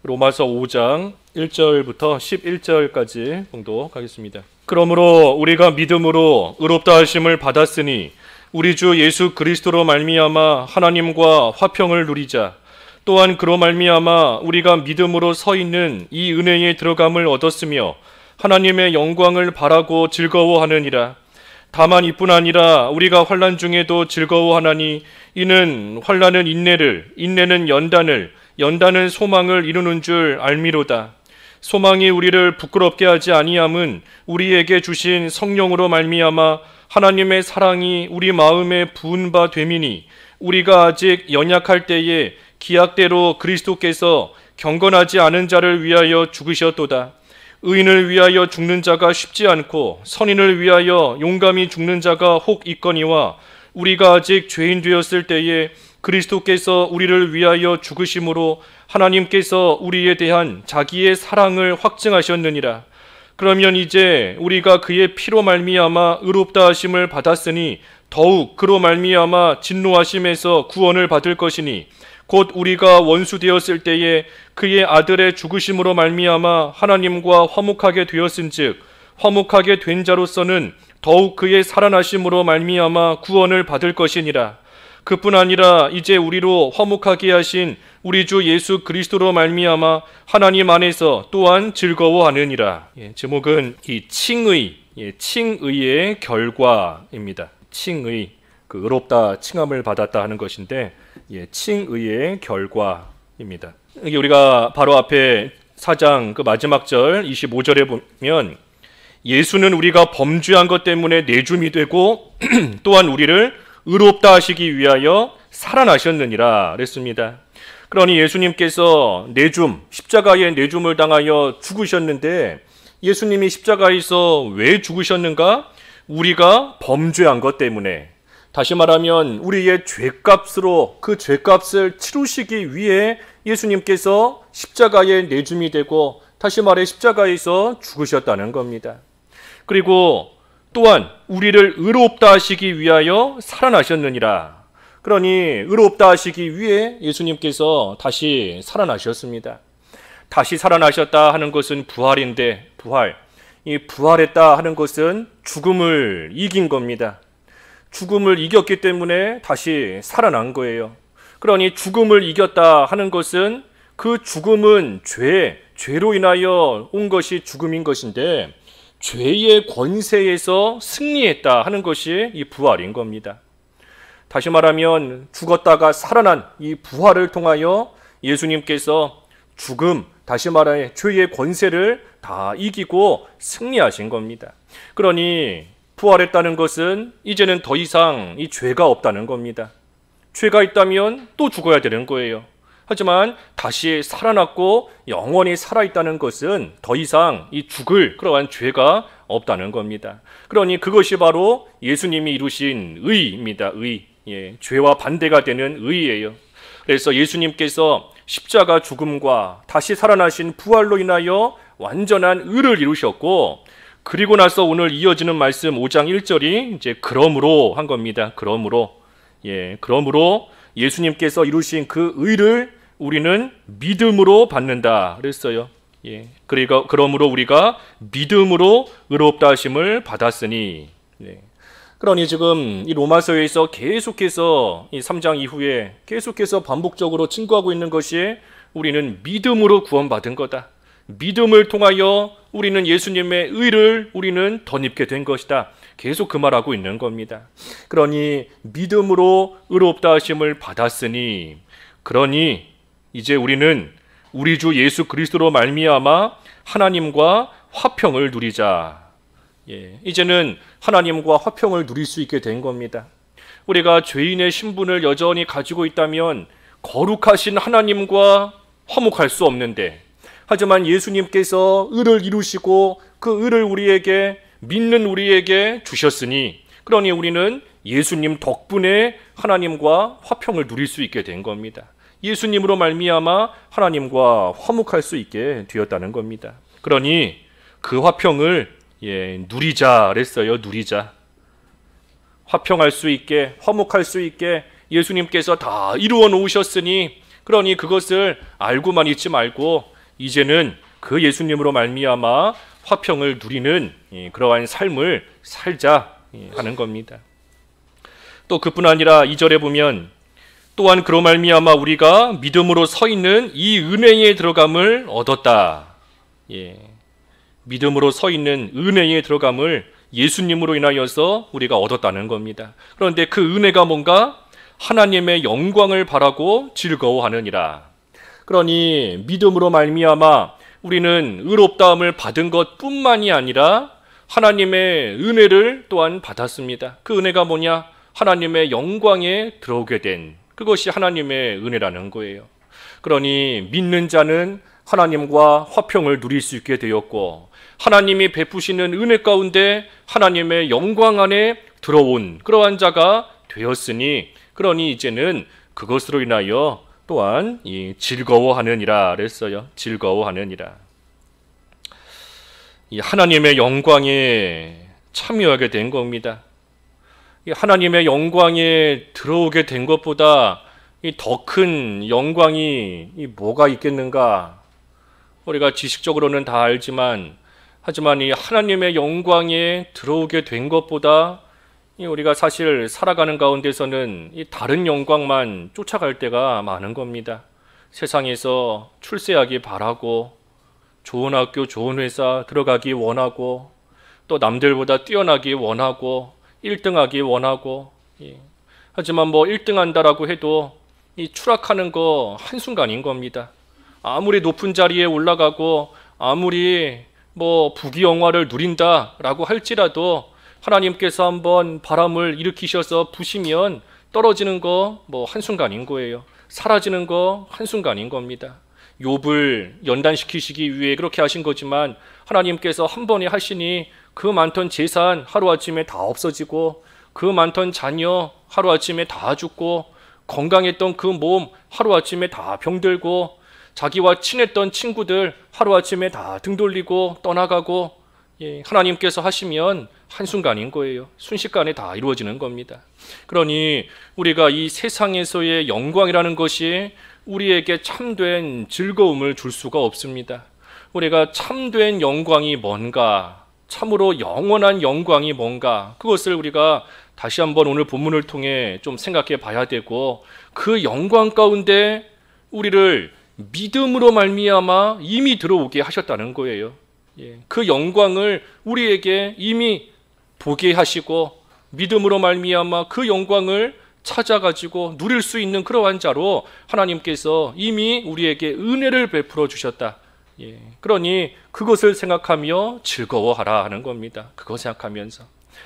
로마서 5장 1절부터 11절까지 봉독하겠습니다. 그러므로 우리가 믿음으로 의롭다 하심을 받았으니 우리 주 예수 그리스도로 말미암아 하나님과 화평을 누리자. 또한 그로 말미암아 우리가 믿음으로 서 있는 이 은혜에 들어감을 얻었으며 하나님의 영광을 바라고 즐거워하느니라. 다만 이뿐 아니라 우리가 환난 중에도 즐거워하나니 이는 환난은 인내를, 인내는 연단을, 연단은 소망을 이루는 줄 알미로다. 소망이 우리를 부끄럽게 하지 아니함은 우리에게 주신 성령으로 말미암아 하나님의 사랑이 우리 마음에 부은 바 됨이니 우리가 아직 연약할 때에 기약대로 그리스도께서 경건하지 않은 자를 위하여 죽으셨도다. 의인을 위하여 죽는 자가 쉽지 않고 선인을 위하여 용감히 죽는 자가 혹 있거니와 우리가 아직 죄인 되었을 때에 그리스도께서 우리를 위하여 죽으심으로 하나님께서 우리에 대한 자기의 사랑을 확증하셨느니라. 그러면 이제 우리가 그의 피로 말미암아 의롭다 하심을 받았으니 더욱 그로 말미암아 진노하심에서 구원을 받을 것이니 곧 우리가 원수 되었을 때에 그의 아들의 죽으심으로 말미암아 하나님과 화목하게 되었은즉 화목하게 된 자로서는 더욱 그의 살아나심으로 말미암아 구원을 받을 것이니라. 그뿐 아니라 이제 우리로 화목하게 하신 우리 주 예수 그리스도로 말미암아 하나님 안에서 또한 즐거워하느니라. 제목은 이 칭의, 칭의의 결과입니다. 칭의, 그 의롭다 칭함을 받았다 하는 것인데 칭의의 결과입니다. 여기 우리가 바로 앞에 4장 그 마지막 절 25절에 보면 예수는 우리가 범죄한 것 때문에 내줌이 되고 또한 우리를 의롭다 하시기 위하여 살아나셨느니라 그랬습니다. 그러니 예수님께서 내줌, 십자가의 내줌을 당하여 죽으셨는데 예수님이 십자가에서 왜 죽으셨는가? 우리가 범죄한 것 때문에, 다시 말하면 우리의 죄값으로 그 죄값을 치루시기 위해 예수님께서 십자가에 내줌이 되고 다시 말해 십자가에서 죽으셨다는 겁니다. 그리고 또한 우리를 의롭다 하시기 위하여 살아나셨느니라. 그러니 의롭다 하시기 위해 예수님께서 다시 살아나셨습니다. 다시 살아나셨다 하는 것은 부활인데 이 부활했다 하는 것은 죽음을 이긴 겁니다. 죽음을 이겼기 때문에 다시 살아난 거예요. 그러니 죽음을 이겼다 하는 것은 그 죽음은 죄로 인하여 온 것이 죽음인 것인데 죄의 권세에서 승리했다 하는 것이 이 부활인 겁니다. 다시 말하면 죽었다가 살아난 이 부활을 통하여 예수님께서 죽음, 다시 말해 죄의 권세를 다 이기고 승리하신 겁니다. 그러니 부활했다는 것은 이제는 더 이상 이 죄가 없다는 겁니다. 죄가 있다면 또 죽어야 되는 거예요. 하지만 다시 살아났고 영원히 살아있다는 것은 더 이상 이 죽을 그러한 죄가 없다는 겁니다. 그러니 그것이 바로 예수님이 이루신 의입니다. 죄와 반대가 되는 의예요. 그래서 예수님께서 십자가 죽음과 다시 살아나신 부활로 인하여 완전한 의를 이루셨고, 그리고 나서 오늘 이어지는 말씀 5장 1절이 이제 그러므로 한 겁니다. 그러므로 예수님께서 이루신 그 의를 우리는 믿음으로 받는다 그랬어요. 그러므로 우리가 믿음으로 의롭다 하심을 받았으니. 그러니 지금 이 로마서에서 계속해서 이 3장 이후에 계속해서 반복적으로 증거하고 있는 것이 우리는 믿음으로 구원받은 거다. 믿음을 통하여 우리는 예수님의 의를 우리는 덧입게 된 것이다. 계속 그 말하고 있는 겁니다. 그러니 믿음으로 의롭다 하심을 받았으니, 그러니 이제 우리는 우리 주 예수 그리스도로 말미암아 하나님과 화평을 누리자. 이제는 하나님과 화평을 누릴 수 있게 된 겁니다. 우리가 죄인의 신분을 여전히 가지고 있다면 거룩하신 하나님과 화목할 수 없는데, 하지만 예수님께서 의를 이루시고 그 의를 우리에게 믿는 우리에게 주셨으니, 그러니 우리는 예수님 덕분에 하나님과 화평을 누릴 수 있게 된 겁니다. 예수님으로 말미암아 하나님과 화목할 수 있게 되었다는 겁니다. 그러니 그 화평을 누리자 그랬어요. 누리자. 화평할 수 있게, 화목할 수 있게 예수님께서 다 이루어 놓으셨으니, 그러니 그것을 알고만 있지 말고 이제는 그 예수님으로 말미암아 화평을 누리는 그러한 삶을 살자 하는 겁니다. 또 그뿐 아니라 2절에 보면 또한 그로 말미암아 우리가 믿음으로 서 있는 이 은혜에 들어감을 얻었다. 믿음으로 서 있는 은혜에 들어감을 예수님으로 인하여서 우리가 얻었다는 겁니다. 그런데 그 은혜가 뭔가? 하나님의 영광을 바라고 즐거워하느니라. 그러니 믿음으로 말미암아 우리는 의롭다함을 받은 것뿐만이 아니라 하나님의 은혜를 또한 받았습니다. 그 은혜가 뭐냐? 하나님의 영광에 들어오게 된, 그것이 하나님의 은혜라는 거예요. 그러니 믿는 자는 하나님과 화평을 누릴 수 있게 되었고, 하나님이 베푸시는 은혜 가운데 하나님의 영광 안에 들어온 그러한 자가 되었으니, 그러니 이제는 그것으로 인하여 또한 즐거워하느니라 그랬어요. 즐거워하느니라. 이 하나님의 영광에 참여하게 된 겁니다. 이 하나님의 영광에 들어오게 된 것보다 더 큰 영광이 뭐가 있겠는가? 우리가 지식적으로는 다 알지만, 하지만 이 하나님의 영광에 들어오게 된 것보다 우리가 사실 살아가는 가운데서는 이 다른 영광만 쫓아갈 때가 많은 겁니다. 세상에서 출세하기 바라고, 좋은 학교, 좋은 회사 들어가기 원하고, 또 남들보다 뛰어나기 원하고, 1등하기 원하고, 하지만 1등 한다라고 해도 이 추락하는 거 한순간인 겁니다. 아무리 높은 자리에 올라가고, 아무리 부귀영화를 누린다라고 할지라도 하나님께서 한번 바람을 일으키셔서 부시면 떨어지는 거 한순간인 거예요. 사라지는 거 한순간인 겁니다. 욥을 연단시키시기 위해 그렇게 하신 거지만 하나님께서 한 번에 하시니 그 많던 재산 하루아침에 다 없어지고, 그 많던 자녀 하루아침에 다 죽고, 건강했던 그 몸 하루아침에 다 병들고, 자기와 친했던 친구들 하루아침에 다 등 돌리고 떠나가고, 하나님께서 하시면 한순간인 거예요. 순식간에 다 이루어지는 겁니다. 그러니 우리가 이 세상에서의 영광이라는 것이 우리에게 참된 즐거움을 줄 수가 없습니다. 우리가 참된 영광이 뭔가, 참으로 영원한 영광이 뭔가, 그것을 우리가 다시 한번 오늘 본문을 통해 좀 생각해 봐야 되고, 그 영광 가운데 우리를 믿음으로 말미암아 이미 들어오게 하셨다는 거예요. 그 영광을 우리에게 이미 보게 하시고, 믿음으로 말미암아 그 영광을 찾아가지고 누릴 수 있는 그러한 자로 하나님께서 이미 우리에게 은혜를 베풀어 주셨다. 그러니 그것을 생각하며 즐거워하라 하는 겁니다. 그거 생각하면서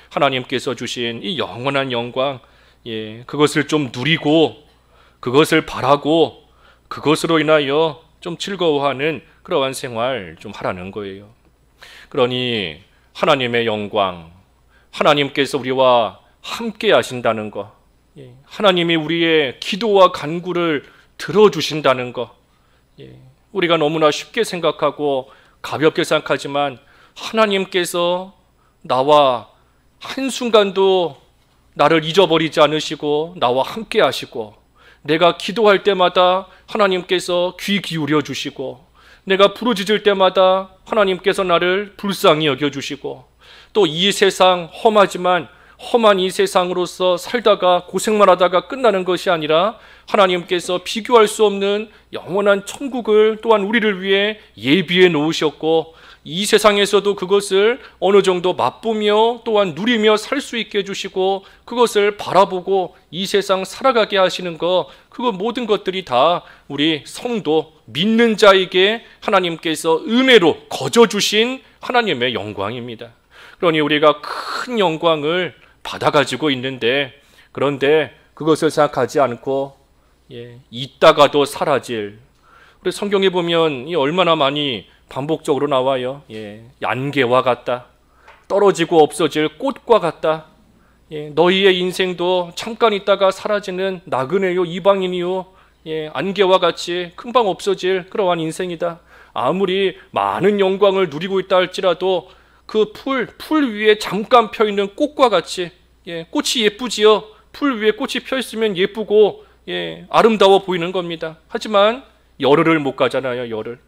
하나님께서 주신 이 영원한 영광, 그것을 좀 누리고, 그것을 바라고, 그것으로 인하여 좀 즐거워하는 그러한 생활 좀 하라는 거예요. 그러니 하나님의 영광, 하나님께서 우리와 함께 하신다는 것, 하나님이 우리의 기도와 간구를 들어주신다는 것, 우리가 너무나 쉽게 생각하고 가볍게 생각하지만 하나님께서 나와 한순간도 나를 잊어버리지 않으시고 나와 함께 하시고, 내가 기도할 때마다 하나님께서 귀 기울여 주시고, 내가 부르짖을 때마다 하나님께서 나를 불쌍히 여겨주시고, 또 이 세상 험하지만 험한 이 세상으로서 살다가 고생만 하다가 끝나는 것이 아니라 하나님께서 비교할 수 없는 영원한 천국을 또한 우리를 위해 예비해 놓으셨고, 이 세상에서도 그것을 어느 정도 맛보며 또한 누리며 살 수 있게 해주시고, 그것을 바라보고 이 세상 살아가게 하시는 것, 그거 모든 것들이 다 우리 성도 믿는 자에게 하나님께서 은혜로 거저주신 하나님의 영광입니다. 그러니 우리가 큰 영광을 받아가지고 있는데, 그런데 그것을 생각하지 않고 있다가도 사라질, 우리 성경에 보면 이 얼마나 많이 반복적으로 나와요. 안개와 같다, 떨어지고 없어질 꽃과 같다, 너희의 인생도 잠깐 있다가 사라지는 나그네요, 이방인이요, 안개와 같이 금방 없어질 그러한 인생이다. 아무리 많은 영광을 누리고 있다 할지라도 그 풀 위에 잠깐 펴 있는 꽃과 같이, 꽃이 예쁘지요. 풀 위에 꽃이 펴 있으면 예쁘고 아름다워 보이는 겁니다. 하지만 열흘을 못 가잖아요. 열흘.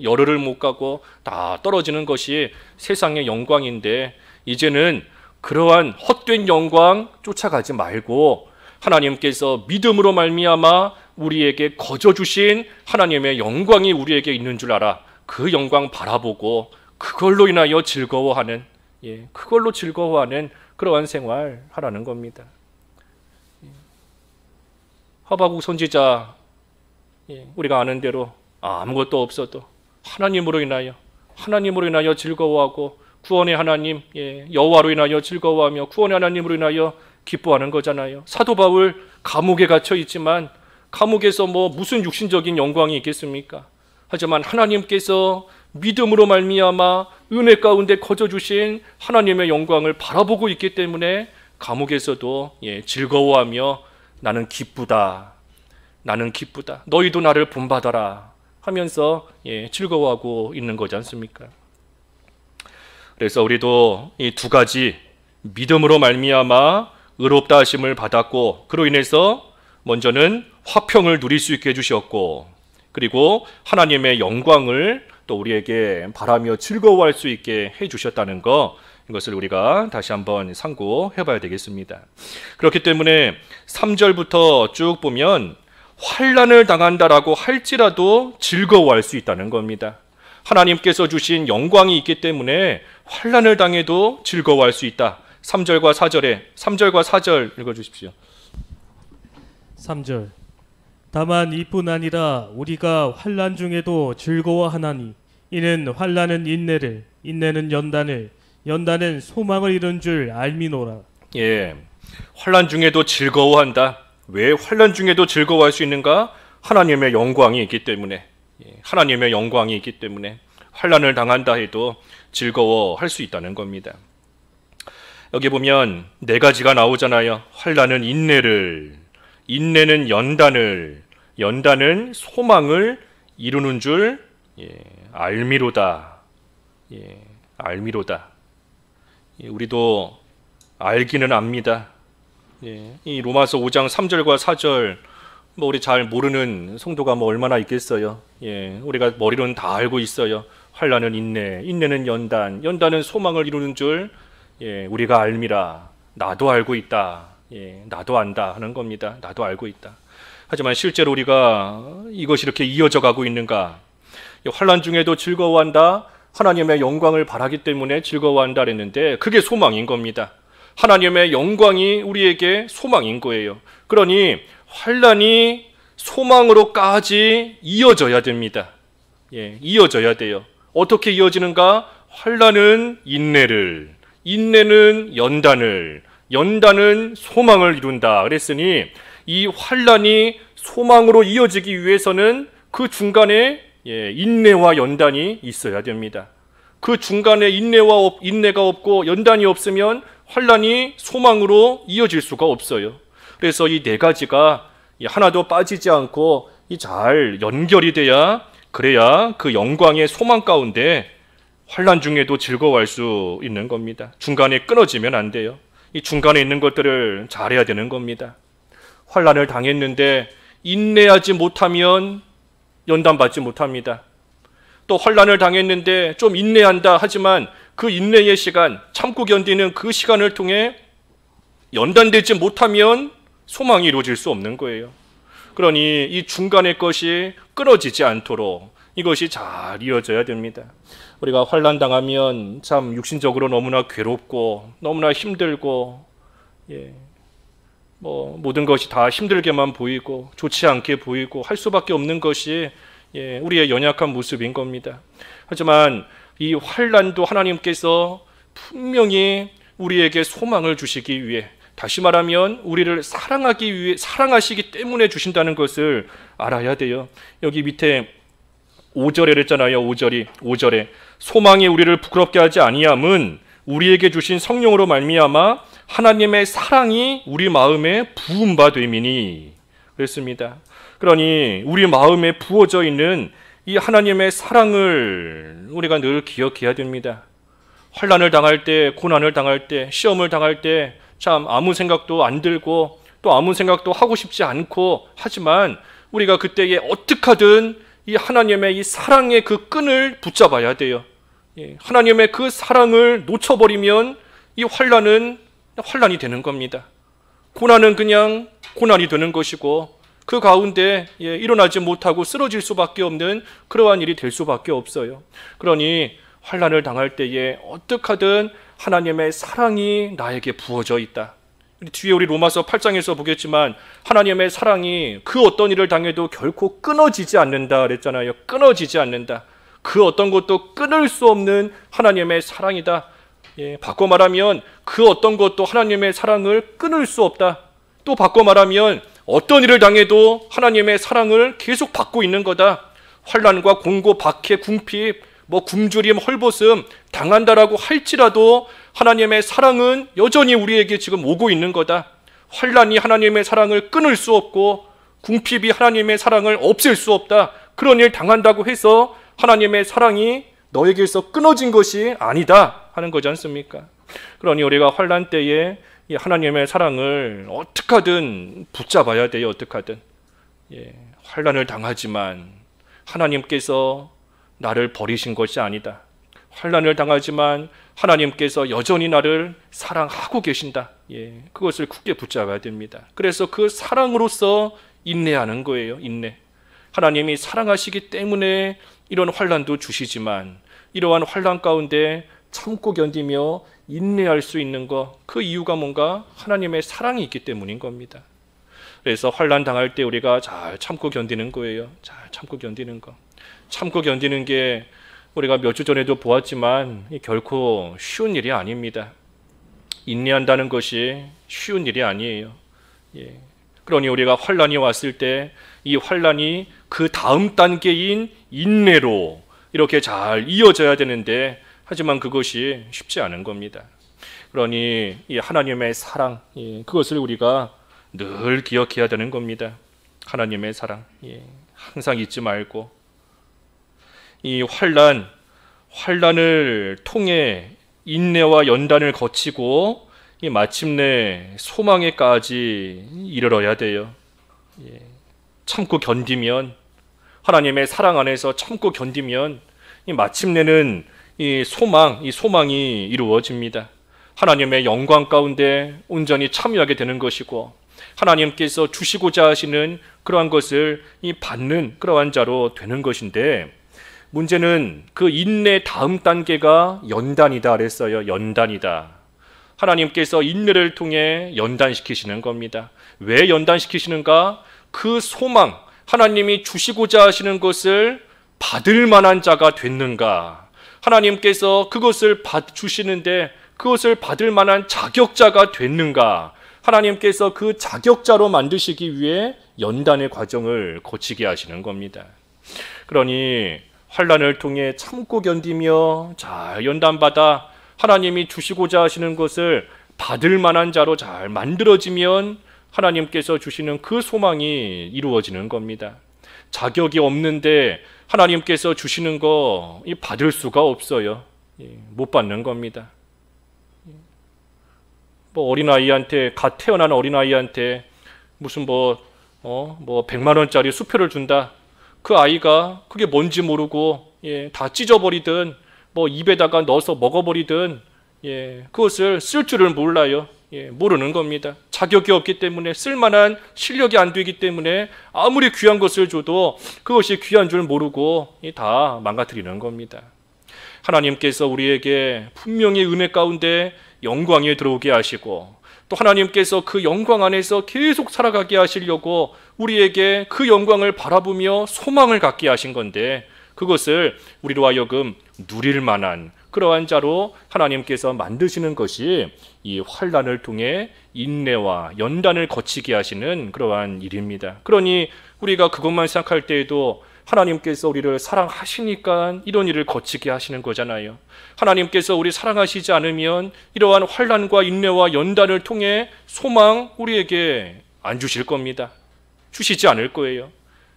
열흘을 못 가고 다 떨어지는 것이 세상의 영광인데, 이제는 그러한 헛된 영광 쫓아가지 말고 하나님께서 믿음으로 말미암아 우리에게 거저 주신 하나님의 영광이 우리에게 있는 줄 알아. 그 영광 바라보고 그걸로 인하여 즐거워하는, 그걸로 즐거워하는 그러한 생활 하라는 겁니다. 하박국 선지자, 우리가 아는 대로 아무것도 없어도 하나님으로 인하여 즐거워하고, 구원의 하나님, 여호와로 인하여 즐거워하며 구원의 하나님으로 인하여 기뻐하는 거잖아요. 사도 바울 감옥에 갇혀 있지만 감옥에서 무슨 육신적인 영광이 있겠습니까? 하지만 하나님께서 믿음으로 말미암아 은혜 가운데 거저 주신 하나님의 영광을 바라보고 있기 때문에 감옥에서도 즐거워하며 나는 기쁘다, 너희도 나를 본받아라 하면서 즐거워하고 있는 거지 않습니까? 그래서 우리도 이 두 가지, 믿음으로 말미암아 의롭다 하심을 받았고, 그로 인해서 먼저는 화평을 누릴 수 있게 해주셨고, 그리고 하나님의 영광을 또 우리에게 바라며 즐거워할 수 있게 해주셨다는 것, 이것을 우리가 다시 한번 상고해 봐야 되겠습니다. 그렇기 때문에 3절부터 쭉 보면 환난을 당한다라고 할지라도 즐거워할 수 있다는 겁니다. 하나님께서 주신 영광이 있기 때문에 환난을 당해도 즐거워할 수 있다. 3절과 4절 읽어주십시오. 3절. 다만 이뿐 아니라 우리가 환난 중에도 즐거워하나니 이는 환난은 인내를, 인내는 연단을, 연단은 소망을 이룬 줄 알미노라. 환난 중에도 즐거워한다. 왜 환난 중에도 즐거워할 수 있는가? 하나님의 영광이 있기 때문에, 하나님의 영광이 있기 때문에 환난을 당한다 해도 즐거워할 수 있다는 겁니다. 여기 보면 네 가지가 나오잖아요. 환난은 인내를, 인내는 연단을, 연단은 소망을 이루는 줄 알미로다. 알미로다. 우리도 알기는 압니다. 이 로마서 5장 3절과 4절 우리 잘 모르는 성도가 얼마나 있겠어요. 우리가 머리로는 다 알고 있어요. 환난은 인내, 인내는 연단, 연단은 소망을 이루는 줄 우리가 알미라. 나도 알고 있다. 나도 안다 하는 겁니다. 나도 알고 있다. 하지만 실제로 우리가 이것이 이렇게 이어져 가고 있는가? 환난 중에도 즐거워한다. 하나님의 영광을 바라기 때문에 즐거워한다 그랬는데 그게 소망인 겁니다. 하나님의 영광이 우리에게 소망인 거예요. 그러니 환난이 소망으로까지 이어져야 됩니다. 이어져야 돼요. 어떻게 이어지는가? 환난은 인내를, 인내는 연단을, 연단은 소망을 이룬다 그랬으니 이 환난이 소망으로 이어지기 위해서는 그 중간에 인내와 연단이 있어야 됩니다. 그 중간에 인내가 없고 연단이 없으면 환난이 소망으로 이어질 수가 없어요. 그래서 이 네 가지가 하나도 빠지지 않고 잘 연결이 돼야, 그래야 그 영광의 소망 가운데 환난 중에도 즐거워할 수 있는 겁니다. 중간에 끊어지면 안 돼요. 이 중간에 있는 것들을 잘해야 되는 겁니다. 환난을 당했는데 인내하지 못하면 연단받지 못합니다. 또 환난을 당했는데 좀 인내한다 하지만 그 인내의 시간, 참고 견디는 그 시간을 통해 연단되지 못하면 소망이 이루어질 수 없는 거예요. 그러니 이 중간의 것이 끊어지지 않도록 이것이 잘 이어져야 됩니다. 우리가 환난 당하면 참 육신적으로 너무나 괴롭고 너무나 힘들고 모든 것이 다 힘들게만 보이고 좋지 않게 보이고 할 수밖에 없는 것이 우리의 연약한 모습인 겁니다. 하지만 이 환난도 하나님께서 분명히 우리에게 소망을 주시기 위해, 다시 말하면 우리를 사랑하기 위해, 사랑하시기 때문에 주신다는 것을 알아야 돼요. 여기 밑에 5절에 그랬잖아요. 5절에 소망이 우리를 부끄럽게 하지 아니함은 우리에게 주신 성령으로 말미암아 하나님의 사랑이 우리 마음에 부은 바 됨이니 그랬습니다. 그러니 우리 마음에 부어져 있는 이 하나님의 사랑을 우리가 늘 기억해야 됩니다. 환난을 당할 때, 고난을 당할 때, 시험을 당할 때 참 아무 생각도 안 들고 또 아무 생각도 하고 싶지 않고, 하지만 우리가 그때에 어떻게 하든 이 하나님의 이 사랑의 그 끈을 붙잡아야 돼요. 하나님의 그 사랑을 놓쳐버리면 이 환난은 환난이 되는 겁니다. 고난은 그냥 고난이 되는 것이고 그 가운데 일어나지 못하고 쓰러질 수밖에 없는 그러한 일이 될 수밖에 없어요. 그러니 환난을 당할 때에 어떻게 하든 하나님의 사랑이 나에게 부어져 있다. 뒤에 우리 로마서 8장에서 보겠지만 하나님의 사랑이 그 어떤 일을 당해도 결코 끊어지지 않는다 그랬잖아요. 끊어지지 않는다. 그 어떤 것도 끊을 수 없는 하나님의 사랑이다. 바꿔 말하면 그 어떤 것도 하나님의 사랑을 끊을 수 없다. 또 바꿔 말하면 어떤 일을 당해도 하나님의 사랑을 계속 받고 있는 거다. 환난과 공고, 박해, 궁핍, 굶주림, 헐벗음 당한다라고 할지라도 하나님의 사랑은 여전히 우리에게 지금 오고 있는 거다. 환난이 하나님의 사랑을 끊을 수 없고 궁핍이 하나님의 사랑을 없앨 수 없다. 그런 일 당한다고 해서 하나님의 사랑이 너에게서 끊어진 것이 아니다 하는 거지 않습니까? 그러니 우리가 환난 때에 이 하나님의 사랑을 어떻게 하든 붙잡아야 돼요. 어떻게 하든. 환난을 당하지만 하나님께서 나를 버리신 것이 아니다. 환난을 당하지만 하나님께서 여전히 나를 사랑하고 계신다. 그것을 굳게 붙잡아야 됩니다. 그래서 그 사랑으로서 인내하는 거예요. 인내. 하나님이 사랑하시기 때문에 이런 환난도 주시지만 이러한 환난 가운데 참고 견디며 인내할 수 있는 것, 그 이유가 뭔가 하나님의 사랑이 있기 때문인 겁니다. 그래서 환난 당할 때 우리가 잘 참고 견디는 거예요. 잘 참고 견디는 거. 참고 견디는 게 우리가 몇 주 전에도 보았지만 결코 쉬운 일이 아닙니다. 인내한다는 것이 쉬운 일이 아니에요. 그러니 우리가 환난이 왔을 때 이 환난이 그 다음 단계인 인내로 이렇게 잘 이어져야 되는데 하지만 그것이 쉽지 않은 겁니다. 그러니 이 하나님의 사랑, 그것을 우리가 늘 기억해야 되는 겁니다. 하나님의 사랑, 항상 잊지 말고 이 환난을 통해 인내와 연단을 거치고 마침내 소망에까지 이르러야 돼요. 참고 견디면, 하나님의 사랑 안에서 참고 견디면 마침내는 이 소망이 이루어집니다. 하나님의 영광 가운데 온전히 참여하게 되는 것이고 하나님께서 주시고자 하시는 그러한 것을 받는 그러한 자로 되는 것인데, 문제는 그 인내 다음 단계가 연단이다 그랬어요. 연단이다. 하나님께서 인내를 통해 연단시키시는 겁니다. 왜 연단시키시는가? 그 소망, 하나님이 주시고자 하시는 것을 받을 만한 자가 됐는가? 하나님께서 그것을 주시는데 그것을 받을 만한 자격자가 됐는가? 하나님께서 그 자격자로 만드시기 위해 연단의 과정을 거치게 하시는 겁니다. 그러니 환난을 통해 참고 견디며 잘 연단받아 하나님이 주시고자 하시는 것을 받을 만한 자로 잘 만들어지면 하나님께서 주시는 그 소망이 이루어지는 겁니다. 자격이 없는데 하나님께서 주시는 거 받을 수가 없어요. 못 받는 겁니다. 어린아이한테, 갓 태어난 어린아이한테 무슨 100만 원짜리 수표를 준다. 그 아이가 그게 뭔지 모르고 다 찢어버리든 입에다가 넣어서 먹어버리든 그것을 쓸 줄을 몰라요. 모르는 겁니다. 자격이 없기 때문에, 쓸만한 실력이 안 되기 때문에 아무리 귀한 것을 줘도 그것이 귀한 줄 모르고 다 망가뜨리는 겁니다. 하나님께서 우리에게 분명히 은혜 가운데 영광에 들어오게 하시고 또 하나님께서 그 영광 안에서 계속 살아가게 하시려고 우리에게 그 영광을 바라보며 소망을 갖게 하신 건데, 그것을 우리로 하여금 누릴 만한 그러한 자로 하나님께서 만드시는 것이 이 환난을 통해 인내와 연단을 거치게 하시는 그러한 일입니다. 그러니 우리가 그것만 생각할 때에도 하나님께서 우리를 사랑하시니까 이런 일을 거치게 하시는 거잖아요. 하나님께서 우리 사랑하시지 않으면 이러한 환난과 인내와 연단을 통해 소망 우리에게 안 주실 겁니다. 주시지 않을 거예요.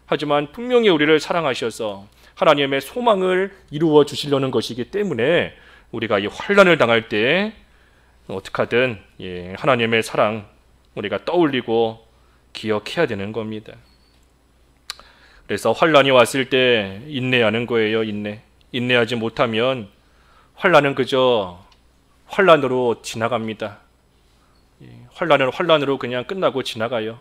하지만 분명히 우리를 사랑하셔서 하나님의 소망을 이루어 주시려는 것이기 때문에 우리가 이 환난을 당할 때 어떻게 하든 하나님의 사랑 우리가 떠올리고 기억해야 되는 겁니다. 그래서 환란이 왔을 때 인내하는 거예요. 인내하지 못하면 환란은 그저 환란으로 지나갑니다. 환란은 환란으로 그냥 끝나고 지나가요.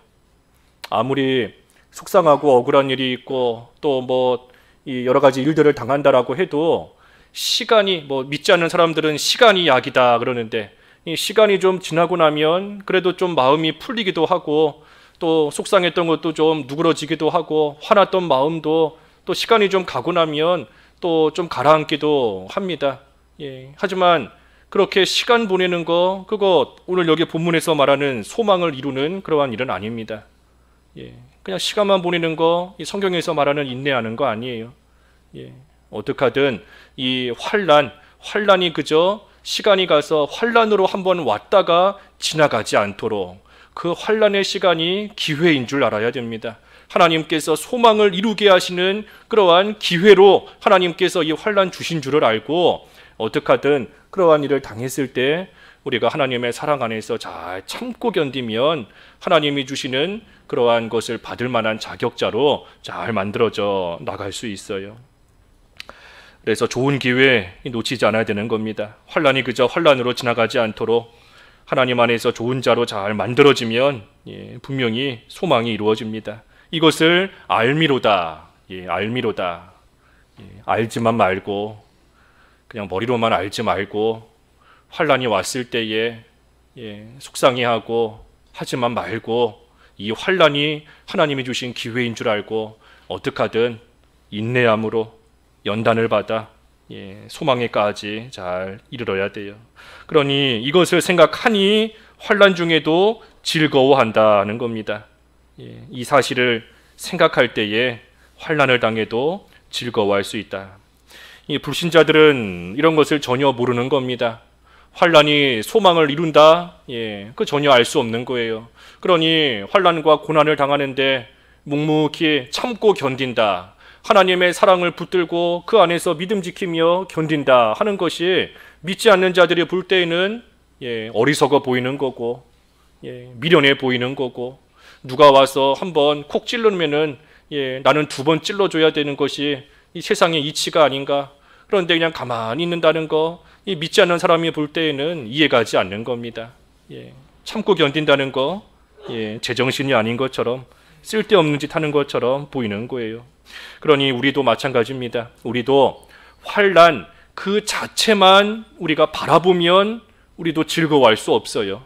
아무리 속상하고 억울한 일이 있고 또 여러 가지 일들을 당한다라고 해도 시간이 믿지 않는 사람들은 시간이 약이다 그러는데 이 시간이 좀 지나고 나면 그래도 좀 마음이 풀리기도 하고 또 속상했던 것도 좀 누그러지기도 하고 화났던 마음도 또 시간이 좀 가고 나면 또 좀 가라앉기도 합니다. 하지만 그렇게 시간 보내는 거 그거 오늘 여기 본문에서 말하는 소망을 이루는 그러한 일은 아닙니다. 그냥 시간만 보내는 거 성경에서 말하는 인내하는 거 아니에요. 어떻게 하든 이 환란이 그저 시간이 가서 환란으로 한번 왔다가 지나가지 않도록 그 환란의 시간이 기회인 줄 알아야 됩니다. 하나님께서 소망을 이루게 하시는 그러한 기회로 하나님께서 이 환란 주신 줄을 알고 어떻게 하든 그러한 일을 당했을 때 우리가 하나님의 사랑 안에서 잘 참고 견디면 하나님이 주시는 그러한 것을 받을 만한 자격자로 잘 만들어져 나갈 수 있어요. 그래서 좋은 기회 놓치지 않아야 되는 겁니다. 환란이 그저 환란으로 지나가지 않도록 하나님 안에서 좋은 자로 잘 만들어지면 분명히 소망이 이루어집니다. 이것을 알미로다. 알미로다. 알지만 말고 그냥 머리로만 알지 말고 환란이 왔을 때에 속상해하고 하지만 말고 이 환란이 하나님이 주신 기회인 줄 알고 어떻게 하든 인내함으로 연단을 받아 소망에까지 잘 이르러야 돼요. 그러니 이것을 생각하니 환란 중에도 즐거워한다는 겁니다. 이 사실을 생각할 때에 환란을 당해도 즐거워할 수 있다. 이 불신자들은 이런 것을 전혀 모르는 겁니다. 환란이 소망을 이룬다? 그 전혀 알 수 없는 거예요. 그러니 환란과 고난을 당하는데 묵묵히 참고 견딘다. 하나님의 사랑을 붙들고 그 안에서 믿음 지키며 견딘다 하는 것이 믿지 않는 자들이 볼 때에는 어리석어 보이는 거고 미련해 보이는 거고 누가 와서 한번 콕 찔르면은 나는 두 번 찔러줘야 되는 것이 이 세상의 이치가 아닌가. 그런데 그냥 가만히 있는다는 거 이 믿지 않는 사람이 볼 때에는 이해가지 않는 겁니다. 참고 견딘다는 거 제정신이 아닌 것처럼 쓸데없는 짓 하는 것처럼 보이는 거예요. 그러니 우리도 마찬가지입니다. 우리도 환란 그 자체만 우리가 바라보면 우리도 즐거워할 수 없어요.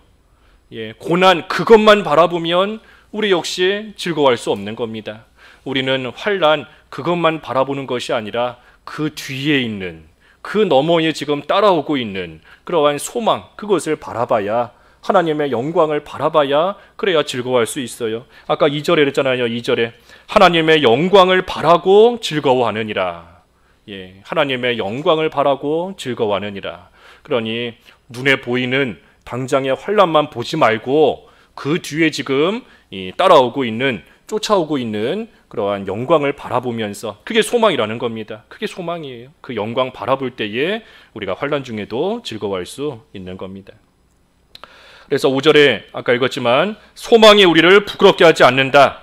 고난 그것만 바라보면 우리 역시 즐거워할 수 없는 겁니다. 우리는 환란 그것만 바라보는 것이 아니라 그 뒤에 있는 그 너머에 지금 따라오고 있는 그러한 소망 그것을 바라봐야 하나님의 영광을 바라봐야 그래야 즐거워할 수 있어요. 아까 2절에 그랬잖아요. 2절에 하나님의 영광을 바라고 즐거워하느니라. 하나님의 영광을 바라고 즐거워하느니라. 그러니 눈에 보이는 당장의 환란만 보지 말고 그 뒤에 지금 따라오고 있는 쫓아오고 있는 그러한 영광을 바라보면서 그게 소망이라는 겁니다. 그게 소망이에요. 그 영광 바라볼 때에 우리가 환란 중에도 즐거워할 수 있는 겁니다. 그래서 5절에 아까 읽었지만 소망이 우리를 부끄럽게 하지 않는다.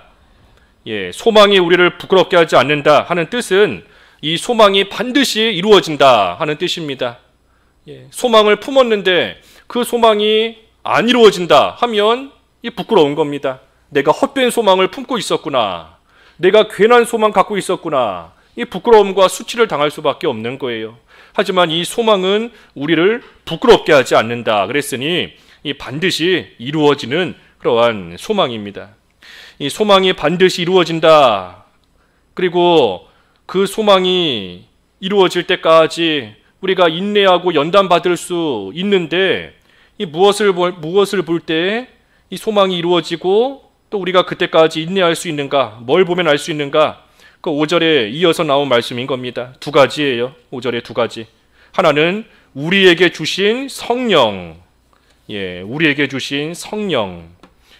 소망이 우리를 부끄럽게 하지 않는다 하는 뜻은 이 소망이 반드시 이루어진다 하는 뜻입니다. 소망을 품었는데 그 소망이 안 이루어진다 하면 이 부끄러운 겁니다. 내가 헛된 소망을 품고 있었구나. 내가 괜한 소망 갖고 있었구나. 이 부끄러움과 수치를 당할 수밖에 없는 거예요. 하지만 이 소망은 우리를 부끄럽게 하지 않는다. 그랬으니 이 반드시 이루어지는 그러한 소망입니다. 이 소망이 반드시 이루어진다. 그리고 그 소망이 이루어질 때까지 우리가 인내하고 연단받을 수 있는데 이 무엇을 볼 때 이 소망이 이루어지고 또 우리가 그때까지 인내할 수 있는가? 뭘 보면 알 수 있는가? 그 5절에 이어서 나온 말씀인 겁니다. 두 가지예요. 5절에 두 가지. 하나는 우리에게 주신 성령. 우리에게 주신 성령.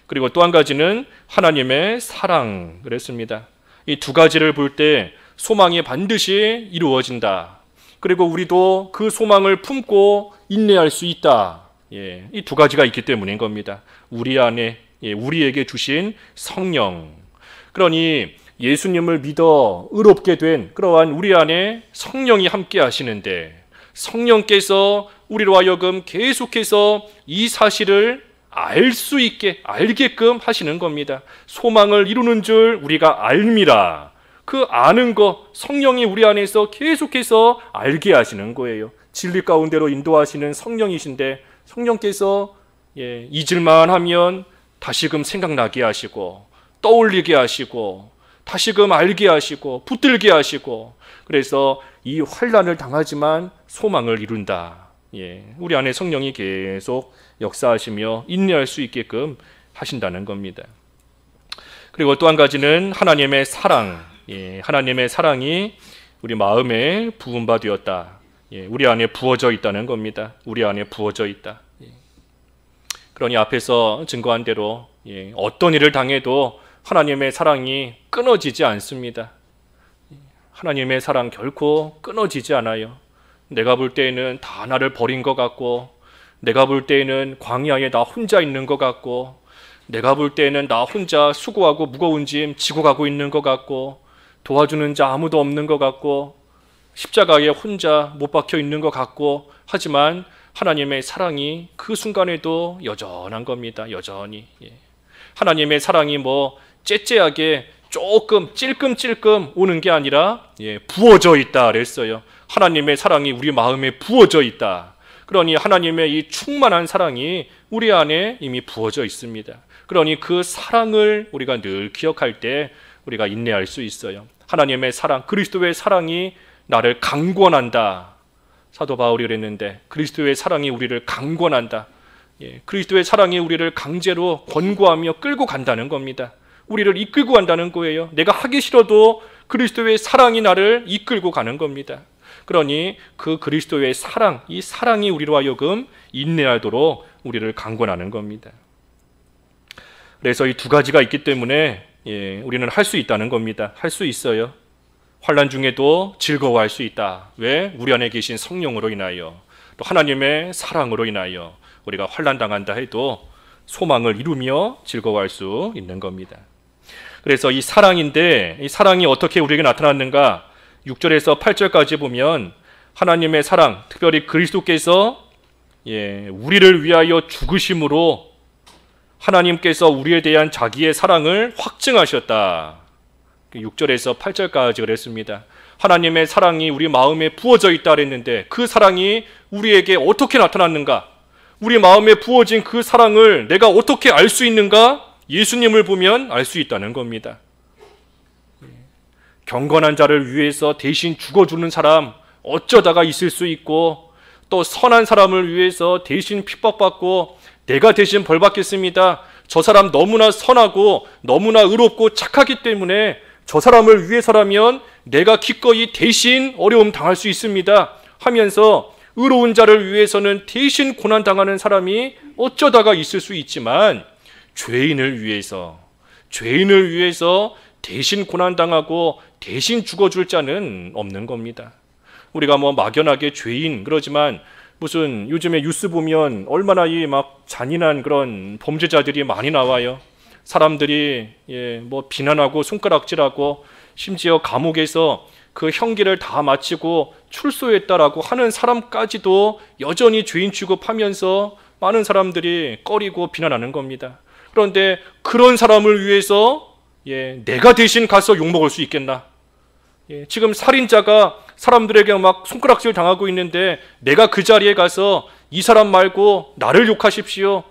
그리고 또 한 가지는 하나님의 사랑. 그랬습니다. 이 두 가지를 볼 때 소망이 반드시 이루어진다. 그리고 우리도 그 소망을 품고 인내할 수 있다. 이 두 가지가 있기 때문인 겁니다. 우리 안에 우리에게 주신 성령. 그러니 예수님을 믿어 의롭게 된 그러한 우리 안에 성령이 함께 하시는데, 성령께서 우리로 하여금 계속해서 이 사실을 알 수 있게, 알게끔 하시는 겁니다. 소망을 이루는 줄 우리가 알미라. 그 아는 것, 성령이 우리 안에서 계속해서 알게 하시는 거예요. 진리 가운데로 인도하시는 성령이신데, 성령께서 잊을만 하면 다시금 생각나게 하시고, 떠올리게 하시고, 다시금 알게 하시고, 붙들게 하시고, 그래서 이 환난을 당하지만 소망을 이룬다. 우리 안에 성령이 계속 역사하시며 인내할 수 있게끔 하신다는 겁니다. 그리고 또 한 가지는 하나님의 사랑. 하나님의 사랑이 우리 마음에 부은 바 되었다. 우리 안에 부어져 있다는 겁니다. 우리 안에 부어져 있다. 그러니 앞에서 증거한 대로 어떤 일을 당해도 하나님의 사랑이 끊어지지 않습니다. 하나님의 사랑 결코 끊어지지 않아요. 내가 볼 때에는 다 나를 버린 것 같고, 내가 볼 때에는 광야에 나 혼자 있는 것 같고, 내가 볼 때에는 나 혼자 수고하고 무거운 짐 지고 가고 있는 것 같고, 도와주는 자 아무도 없는 것 같고, 십자가에 혼자 못 박혀 있는 것 같고, 하지만 하나님의 사랑이 그 순간에도 여전한 겁니다. 여전히. 하나님의 사랑이 뭐 째째하게 조금 찔끔찔끔 오는 게 아니라 부어져 있다 그랬어요. 하나님의 사랑이 우리 마음에 부어져 있다. 그러니 하나님의 이 충만한 사랑이 우리 안에 이미 부어져 있습니다. 그러니 그 사랑을 우리가 늘 기억할 때 우리가 인내할 수 있어요. 하나님의 사랑, 그리스도의 사랑이 나를 강권한다. 사도 바울이 그랬는데, 그리스도의 사랑이 우리를 강권한다. 그리스도의 사랑이 우리를 강제로 권고하며 끌고 간다는 겁니다. 우리를 이끌고 간다는 거예요. 내가 하기 싫어도 그리스도의 사랑이 나를 이끌고 가는 겁니다. 그러니 그 그리스도의 사랑, 이 사랑이 우리로 하여금 인내하도록 우리를 강권하는 겁니다. 그래서 이 두 가지가 있기 때문에 우리는 할 수 있다는 겁니다. 할 수 있어요. 환난 중에도 즐거워할 수 있다. 왜? 우리 안에 계신 성령으로 인하여, 또 하나님의 사랑으로 인하여 우리가 환난 당한다 해도 소망을 이루며 즐거워할 수 있는 겁니다. 그래서 이 사랑인데, 이 사랑이 어떻게 우리에게 나타났는가? 6절에서 8절까지 보면 하나님의 사랑, 특별히 그리스도께서 우리를 위하여 죽으심으로 하나님께서 우리에 대한 자기의 사랑을 확증하셨다. 6절에서 8절까지 그랬습니다. 하나님의 사랑이 우리 마음에 부어져 있다 그랬는데, 그 사랑이 우리에게 어떻게 나타났는가? 우리 마음에 부어진 그 사랑을 내가 어떻게 알 수 있는가? 예수님을 보면 알 수 있다는 겁니다. 경건한 자를 위해서 대신 죽어주는 사람 어쩌다가 있을 수 있고, 또 선한 사람을 위해서 대신 핍박받고 내가 대신 벌받겠습니다. 저 사람 너무나 선하고 너무나 의롭고 착하기 때문에 저 사람을 위해서라면 내가 기꺼이 대신 어려움 당할 수 있습니다 하면서, 의로운 자를 위해서는 대신 고난당하는 사람이 어쩌다가 있을 수 있지만, 죄인을 위해서 대신 고난당하고 대신 죽어줄 자는 없는 겁니다. 우리가 뭐 막연하게 죄인 그러지만, 무슨 요즘에 뉴스 보면 얼마나 이 막 잔인한 그런 범죄자들이 많이 나와요. 사람들이 뭐 비난하고 손가락질하고, 심지어 감옥에서 그 형기를 다 마치고 출소했다라고 하는 사람까지도 여전히 죄인 취급하면서 많은 사람들이 꺼리고 비난하는 겁니다. 그런데 그런 사람을 위해서 내가 대신 가서 욕먹을 수 있겠나? 지금 살인자가 사람들에게 막 손가락질 당하고 있는데, 내가 그 자리에 가서 이 사람 말고 나를 욕하십시오,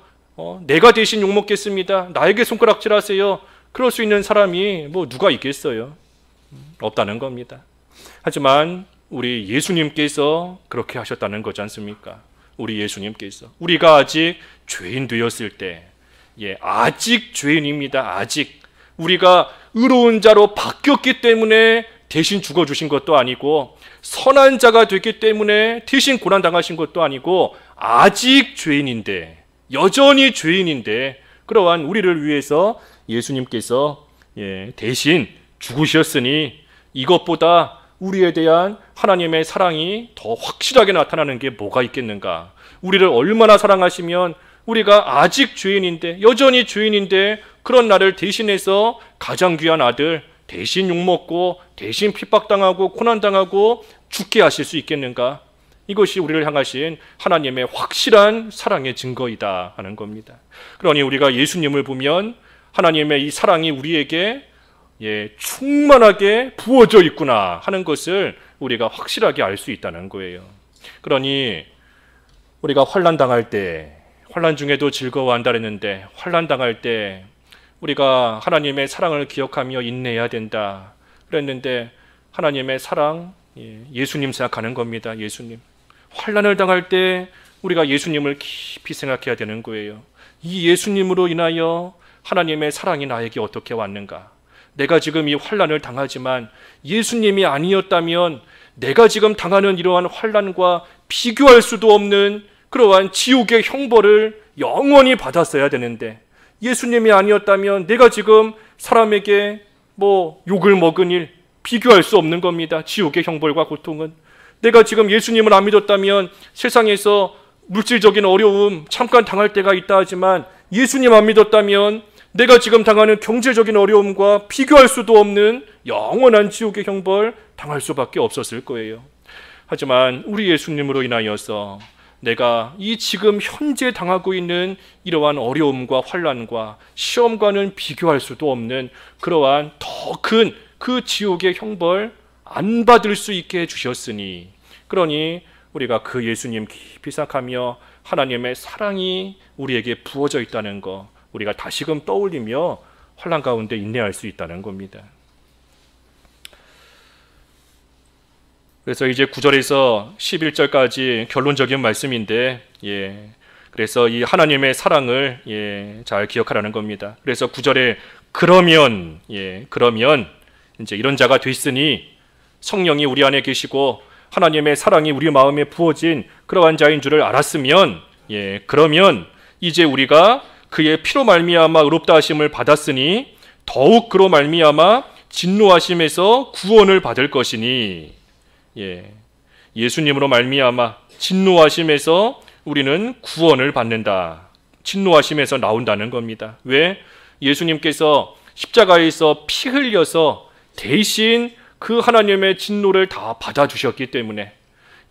내가 대신 욕먹겠습니다, 나에게 손가락질 하세요, 그럴 수 있는 사람이 뭐 누가 있겠어요? 없다는 겁니다. 하지만 우리 예수님께서 그렇게 하셨다는 거지 않습니까? 우리 예수님께서 우리가 아직 죄인 되었을 때, 아직 죄인입니다. 아직 우리가 의로운 자로 바뀌었기 때문에 대신 죽어주신 것도 아니고, 선한 자가 됐기 때문에 대신 고난당하신 것도 아니고, 아직 죄인인데, 여전히 죄인인데, 그러한 우리를 위해서 예수님께서 대신 죽으셨으니 이것보다 우리에 대한 하나님의 사랑이 더 확실하게 나타나는 게 뭐가 있겠는가? 우리를 얼마나 사랑하시면 우리가 아직 죄인인데, 여전히 죄인인데, 그런 나를 대신해서 가장 귀한 아들, 대신 욕먹고 대신 핍박당하고 고난당하고 죽게 하실 수 있겠는가? 이것이 우리를 향하신 하나님의 확실한 사랑의 증거이다 하는 겁니다. 그러니 우리가 예수님을 보면 하나님의 이 사랑이 우리에게 충만하게 부어져 있구나 하는 것을 우리가 확실하게 알 수 있다는 거예요. 그러니 우리가 환난 당할 때, 환난 중에도 즐거워한다 그랬는데 환난 당할 때 우리가 하나님의 사랑을 기억하며 인내해야 된다 그랬는데 하나님의 사랑, 예수님 생각하는 겁니다. 예수님. 환난을 당할 때 우리가 예수님을 깊이 생각해야 되는 거예요. 이 예수님으로 인하여 하나님의 사랑이 나에게 어떻게 왔는가? 내가 지금 이 환난을 당하지만 예수님이 아니었다면 내가 지금 당하는 이러한 환난과 비교할 수도 없는 그러한 지옥의 형벌을 영원히 받았어야 되는데 예수님이 아니었다면 내가 지금 사람에게 욕을 먹은 일 비교할 수 없는 겁니다. 지옥의 형벌과 고통은. 내가 지금 예수님을 안 믿었다면 세상에서 물질적인 어려움 잠깐 당할 때가 있다 하지만 예수님 안 믿었다면 내가 지금 당하는 경제적인 어려움과 비교할 수도 없는 영원한 지옥의 형벌 당할 수밖에 없었을 거예요. 하지만 우리 예수님으로 인하여서 내가 이 지금 현재 당하고 있는 이러한 어려움과 환난과 시험과는 비교할 수도 없는 그러한 더 큰 그 지옥의 형벌 안 받을 수 있게 해주셨으니, 그러니 우리가 그 예수님 깊이 생각하며 하나님의 사랑이 우리에게 부어져 있다는 거 우리가 다시금 떠올리며 환난 가운데 인내할 수 있다는 겁니다. 그래서 이제 9절에서 11절까지 결론적인 말씀인데, 그래서 이 하나님의 사랑을 잘 기억하라는 겁니다. 그래서 9절에 그러면 이제 이런 자가 됐으니 성령이 우리 안에 계시고 하나님의 사랑이 우리 마음에 부어진 그러한 자인 줄을 알았으면, 그러면 이제 우리가 그의 피로 말미암아 의롭다 하심을 받았으니 더욱 그로 말미암아 진노하심에서 구원을 받을 것이니, 예수님으로 말미암아 진노하심에서 우리는 구원을 받는다. 진노하심에서 나온다는 겁니다. 왜? 예수님께서 십자가에서 피 흘려서 대신 그 하나님의 진노를 다 받아주셨기 때문에,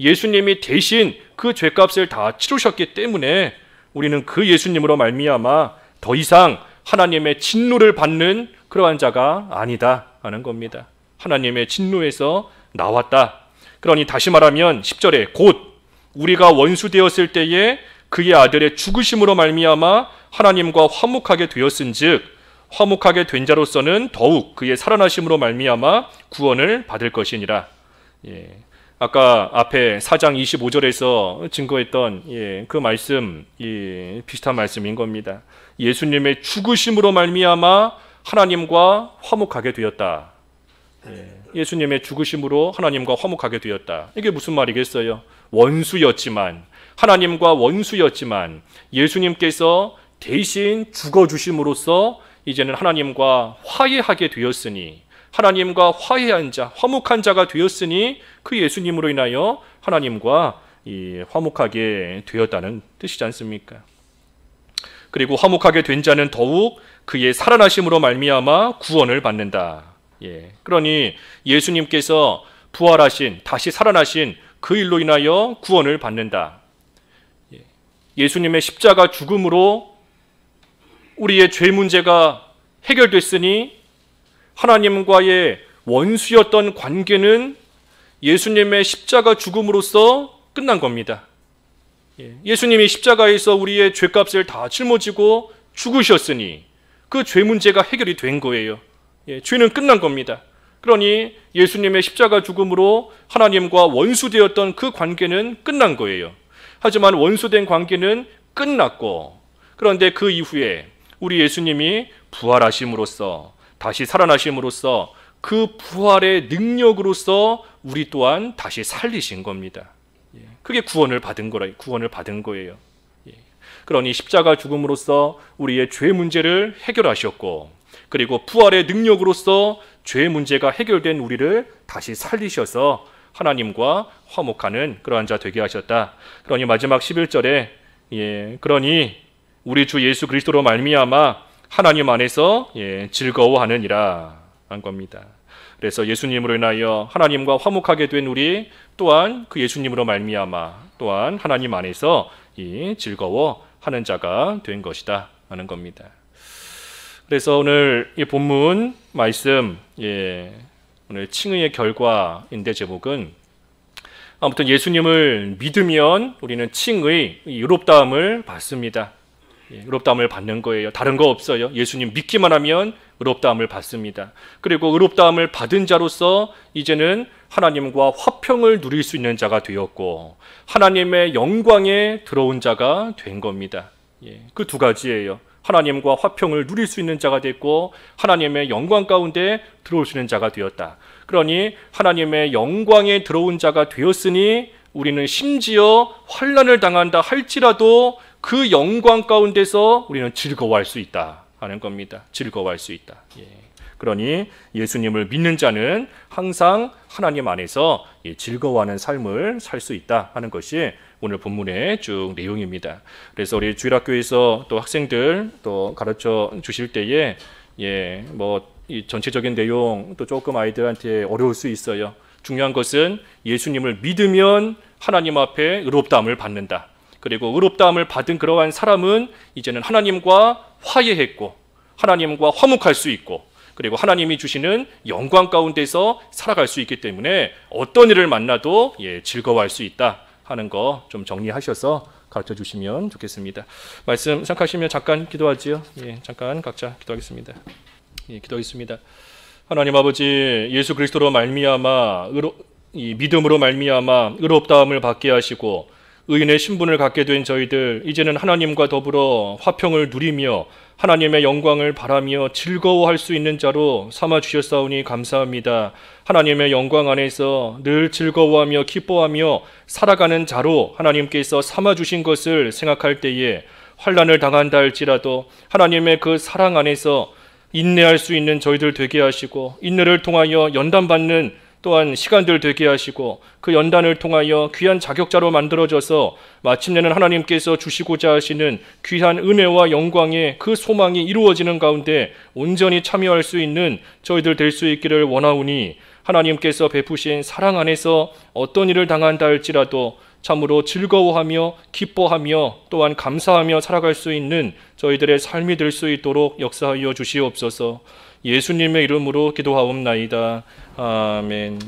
예수님이 대신 그 죄값을 다 치르셨기 때문에 우리는 그 예수님으로 말미암아 더 이상 하나님의 진노를 받는 그러한 자가 아니다 하는 겁니다. 하나님의 진노에서 나왔다. 그러니 다시 말하면 10절에 곧 우리가 원수 되었을 때에 그의 아들의 죽으심으로 말미암아 하나님과 화목하게 되었은즉 화목하게 된 자로서는 더욱 그의 살아나심으로 말미암아 구원을 받을 것이니라. 아까 앞에 4장 25절에서 증거했던 그 말씀, 비슷한 말씀인 겁니다. 예수님의 죽으심으로 말미암아 하나님과 화목하게 되었다. 예수님의 죽으심으로 하나님과 화목하게 되었다. 이게 무슨 말이겠어요? 원수였지만, 하나님과 원수였지만 예수님께서 대신 죽어주심으로써 이제는 하나님과 화해하게 되었으니, 하나님과 화해한 자, 화목한 자가 되었으니 그 예수님으로 인하여 하나님과 화목하게 되었다는 뜻이지 않습니까? 그리고 화목하게 된 자는 더욱 그의 살아나심으로 말미암아 구원을 받는다. 그러니 예수님께서 부활하신, 다시 살아나신 그 일로 인하여 구원을 받는다. 예수님의 십자가 죽음으로 우리의 죄 문제가 해결됐으니 하나님과의 원수였던 관계는 예수님의 십자가 죽음으로써 끝난 겁니다. 예수님이 십자가에서 우리의 죄값을 다 짊어지고 죽으셨으니 그 죄 문제가 해결이 된 거예요. 죄는 끝난 겁니다. 그러니 예수님의 십자가 죽음으로 하나님과 원수되었던 그 관계는 끝난 거예요. 하지만 원수된 관계는 끝났고, 그런데 그 이후에 우리 예수님이 부활하심으로써, 다시 살아나심으로써 그 부활의 능력으로서 우리 또한 다시 살리신 겁니다. 그게 구원을 받은 거예요. 그러니 십자가 죽음으로써 우리의 죄 문제를 해결하셨고, 그리고 부활의 능력으로서 죄 문제가 해결된 우리를 다시 살리셔서 하나님과 화목하는 그러한 자 되게 하셨다. 그러니 마지막 11절에 그러니 우리 주 예수 그리스도로 말미암아 하나님 안에서 즐거워하느니라 한 겁니다. 그래서 예수님으로 인하여 하나님과 화목하게 된 우리 또한 그 예수님으로 말미암아 또한 하나님 안에서 이 즐거워하는 자가 된 것이다 하는 겁니다. 그래서 오늘 이 본문 말씀, 오늘 칭의의 결과인데 제목은 아무튼 예수님을 믿으면 우리는 칭의, 의롭다함을 받습니다. 의롭다함을 받는 거예요. 다른 거 없어요. 예수님 믿기만 하면 의롭다함을 받습니다. 그리고 의롭다함을 받은 자로서 이제는 하나님과 화평을 누릴 수 있는 자가 되었고 하나님의 영광에 들어온 자가 된 겁니다. 그 두 가지예요. 하나님과 화평을 누릴 수 있는 자가 됐고 하나님의 영광 가운데 들어올 수 있는 자가 되었다. 그러니 하나님의 영광에 들어온 자가 되었으니 우리는 심지어 환난을 당한다 할지라도 그 영광 가운데서 우리는 즐거워할 수 있다 하는 겁니다. 즐거워할 수 있다. 그러니 예수님을 믿는 자는 항상 하나님 안에서 즐거워하는 삶을 살 수 있다 하는 것이 오늘 본문의 쭉 내용입니다. 그래서 우리 주일학교에서 또 학생들 또 가르쳐 주실 때에 이 전체적인 내용 또 조금 아이들한테 어려울 수 있어요. 중요한 것은 예수님을 믿으면 하나님 앞에 의롭다함을 받는다. 그리고 의롭다함을 받은 그러한 사람은 이제는 하나님과 화해했고 하나님과 화목할 수 있고 그리고 하나님이 주시는 영광 가운데서 살아갈 수 있기 때문에 어떤 일을 만나도 즐거워할 수 있다 하는 거 좀 정리하셔서 가르쳐 주시면 좋겠습니다. 말씀 생각하시면 잠깐 기도하지요. 잠깐 각자 기도하겠습니다. 기도하겠습니다. 하나님 아버지, 예수 그리스도로 말미암아 이 믿음으로 말미암아 의롭다함을 받게 하시고 의인의 신분을 갖게 된 저희들 이제는 하나님과 더불어 화평을 누리며 하나님의 영광을 바라며 즐거워할 수 있는 자로 삼아 주셨사오니 감사합니다. 하나님의 영광 안에서 늘 즐거워하며 기뻐하며 살아가는 자로 하나님께서 삼아 주신 것을 생각할 때에 환난을 당한다 할지라도 하나님의 그 사랑 안에서 인내할 수 있는 저희들 되게 하시고 인내를 통하여 연단받는 또한 시간들 되게 하시고 그 연단을 통하여 귀한 자격자로 만들어져서 마침내는 하나님께서 주시고자 하시는 귀한 은혜와 영광의 그 소망이 이루어지는 가운데 온전히 참여할 수 있는 저희들 될 수 있기를 원하오니 하나님께서 베푸신 사랑 안에서 어떤 일을 당한다 할지라도 참으로 즐거워하며 기뻐하며 또한 감사하며 살아갈 수 있는 저희들의 삶이 될 수 있도록 역사하여 주시옵소서. 예수님의 이름으로 기도하옵나이다. 아멘.